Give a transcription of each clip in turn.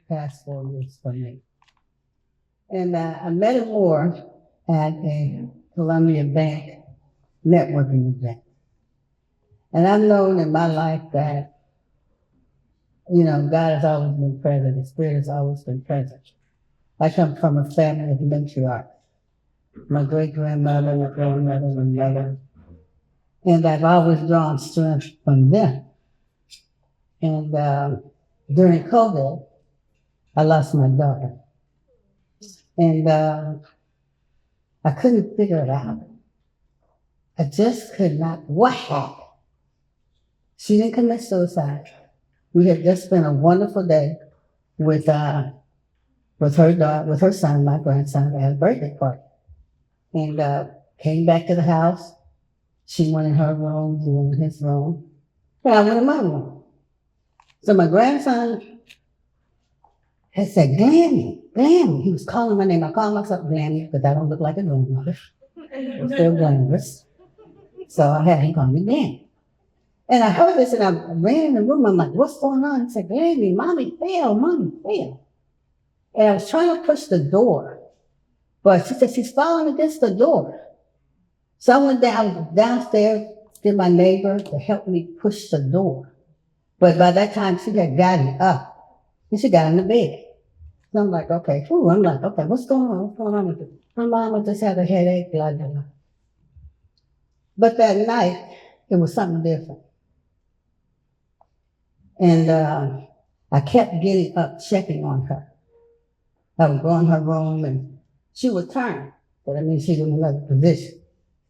past 4 years for me. And I met him more at a Columbia Bank networking event. And I've known in my life that, God has always been present. The Spirit has always been present. I come from a family of matriarchs. My great-grandmother, my grandmother, my mother. And I've always drawn strength from them. And during COVID, I lost my daughter. And I couldn't figure it out. I just could not. What happened? She didn't commit suicide. We had just spent a wonderful day with her daughter, with her son, my grandson, at a birthday party. And came back to the house. She went in her room, he went in his room. And I went in my room. So my grandson had said, Glammy. He was calling my name. I call myself Glammy because I don't look like a grandmother. I'm still glamorous. So I had him call me Glammy. And I heard this and I ran in the room. I'm like, what's going on? He said, Glammy, mommy fell. And I was trying to push the door. But she said, she's falling against the door. So I went downstairs to my neighbor to help me push the door. But by that time, she had gotten up. And she got in the bed. So I'm like, okay. What's going on? What's going on with you? My mama just had a headache, blah, blah, blah. But that night, it was something different. And I kept getting up, checking on her. I would go in her room and she would turn. But I mean, she was in another position.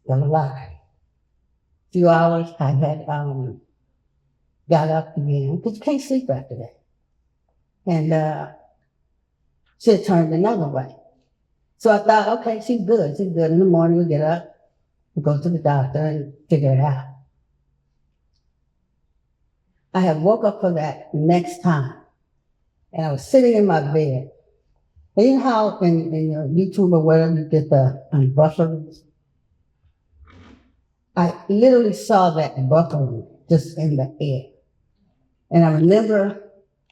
Still alive. A few hours, I had got up again, because you can't sleep after that. And she had turned another way. So I thought, okay, she's good. In the morning, we get up, we go to the doctor and figure it out. I had woke up for that next time, and I was sitting in my bed. And you know how in your YouTube or whatever you get the buffers? I literally saw that buffering just in the air. And I remember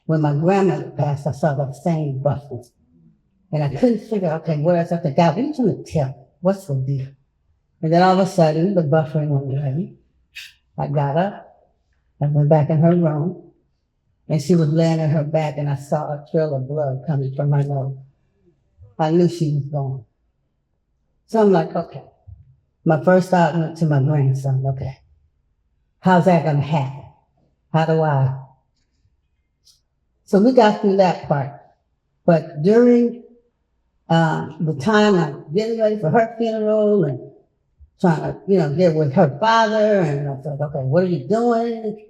when my grandmother passed, I saw that same buffering. And I couldn't figure out, okay, what else? I said, God, what are you trying to tell me? What's the deal? And then all of a sudden, the buffering went away. I got up. I went back in her room. And she was laying on her back, and I saw a trail of blood coming from her nose. I knew she was gone. So I'm like, okay. My first thought went to my grandson, okay. How's that going to happen? How do I? So we got through that part. But during the time I'm getting ready for her funeral and trying to, get with her father, and I thought, okay, what are you doing?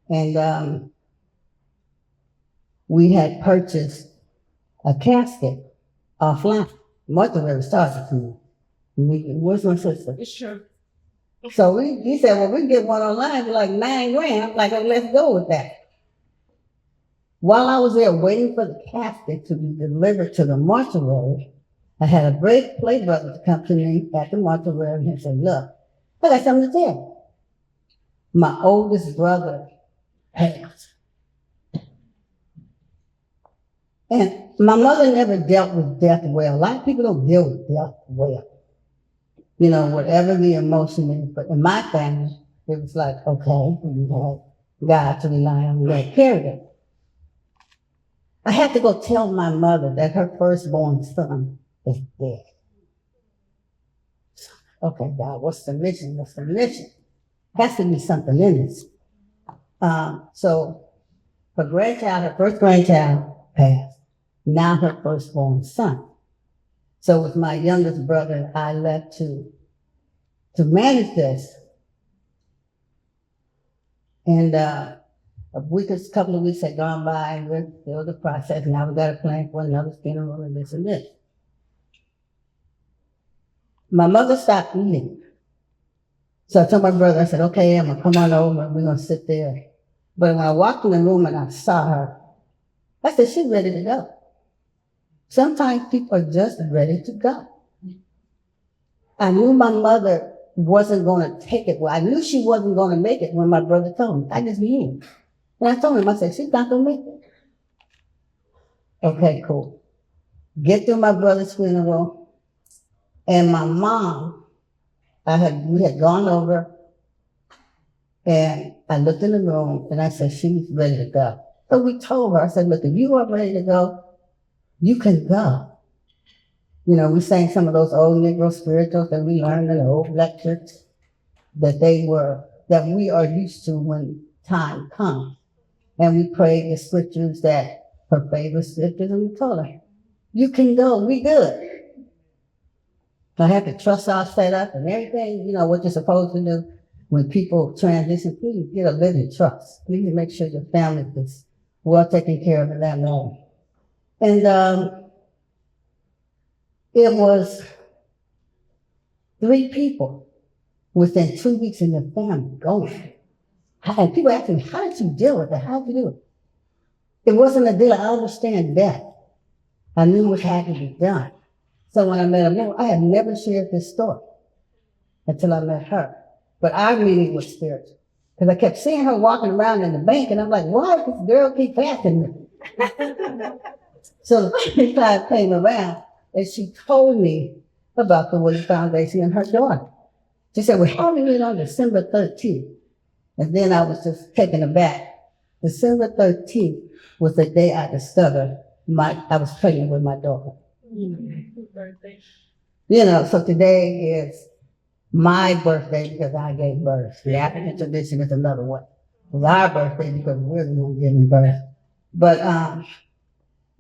And we had purchased a casket offline. Mortuary started to me. Where's my sister? Sure. So he said, well, we can get one online for like $9,000. I'm like, oh, let's go with that. While I was there waiting for the casket to be delivered to the mortuary, I had a great play brother to come to me at the mortuary and say, look, I got something to tell you. My oldest brother passed. And my mother never dealt with death well. A lot of people don't deal with death well. Whatever the emotion is. But in my family, it was like, okay, we had God to rely on, we had carried it. I had to go tell my mother that her firstborn son is dead. Okay, God, what's the mission? Has to be something in this. So her first grandchild passed. Now her firstborn son. So with my youngest brother, I left to manage this. And a couple of weeks had gone by, and we're still the process. Now we got a plan for another funeral and this and this. My mother stopped eating. So I told my brother, I said, okay, I'm gonna come on over and we're gonna sit there. But when I walked in the room and I saw her, I said, she's ready to go. Sometimes people are just ready to go. I knew my mother wasn't going to take it. Well, I knew she wasn't going to make it when my brother told me. I just knew. And I told him, I said, she's not going to make it. Okay, cool. Get through my brother's funeral, and my mom, we had gone over, and I looked in the room, and I said, she's ready to go. So we told her, I said, look, if you are ready to go, you can go. You know, we sang some of those old Negro spirituals that we learned in the old black church that we are used to when time comes. And we prayed the scriptures her favorite scriptures, and we told her, you can go, we good. I had to trust our setup and everything, you know, what you're supposed to do when people transition. Please get a living trust. Please make sure your family is well taken care of in that moment. And it was 3 people within 2 weeks in the family going. And people asked me, how did you deal with it? How did you do it? It wasn't a deal. I understand death. I knew what had to be done. So when I met her, I had never shared this story until I met her. But our meeting was spiritual. Because I kept seeing her walking around in the bank, and I'm like, why does this girl keep passing me? So the first time came around, and she told me about the Woolley Foundation and her daughter. She said, we're having it on December 13th. And then I was just taken aback. December 13th was the day I discovered I was pregnant with my daughter. You know, so today is my birthday because I gave birth. The African tradition is another one. It's our birthday because we're the ones giving birth. But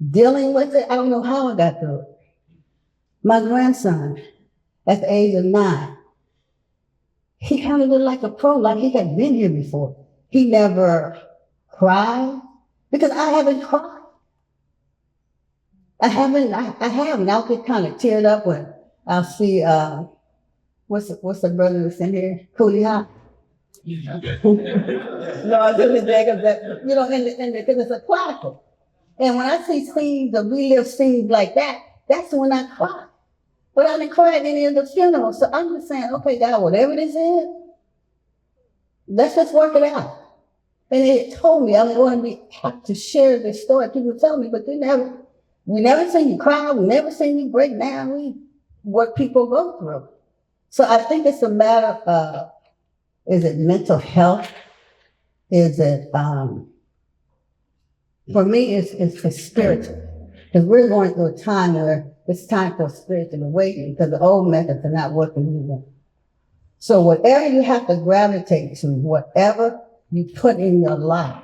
dealing with it, I don't know how I got through it. My grandson, at the age of 9, he handled it like a pro, like he had been here before. He never cried because I haven't cried. I haven't. I'll get kind of teared up when I'll see, what's the brother that's in here? Khalifa. No, I didn't think of that, you know, because it's a classic. And when I see scenes or relive scenes like that, that's when I cry. But I didn't cry at any of the funerals. So I'm just saying, okay, God, whatever this is, let's just work it out. And it told me I'm going to have to share this story. People tell me, but we never seen you cry. We never seen you break down. What people go through. So I think it's a matter of, is it mental health? Is it, for me, it's spiritual. Because we're going through a time where it's time for spiritual awakening because the old methods are not working anymore. So whatever you have to gravitate to, whatever you put in your life,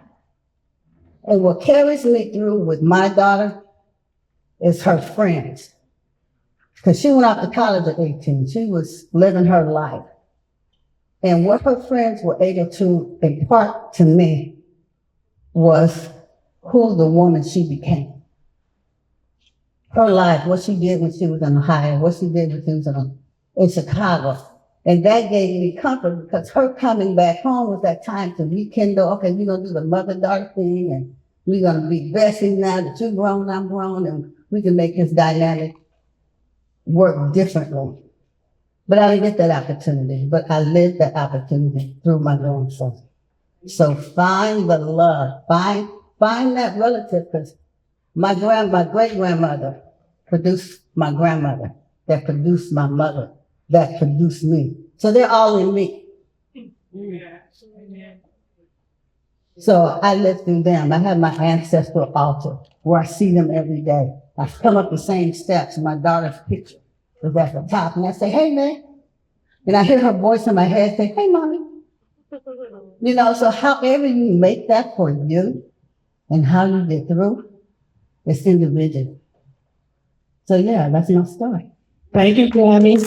and what carries me through with my daughter is her friends. Because she went off to college at 18. She was living her life. And what her friends were able to impart to me was who the woman she became. Her life, what she did when she was in Ohio, what she did when she was in Chicago. And that gave me comfort because her coming back home was that time to rekindle, okay, we're going to do the mother-daughter thing, and we're going to be besties now that you're grown, I'm grown, and we can make this dynamic work differently. But I didn't get that opportunity, but I lived that opportunity through my grandson. So find the love, find that relative, because my great-grandmother produced my grandmother, that produced my mother, that produced me. So they're all in me. So I live through them. I have my ancestral altar where I see them every day. I come up the same steps, and my daughter's picture is at the top, and I say, hey, man. And I hear her voice in my head say, hey, mommy. You know, so however you make that for you and how you get through, it's individual. So yeah, that's my story. Thank you, Grammy.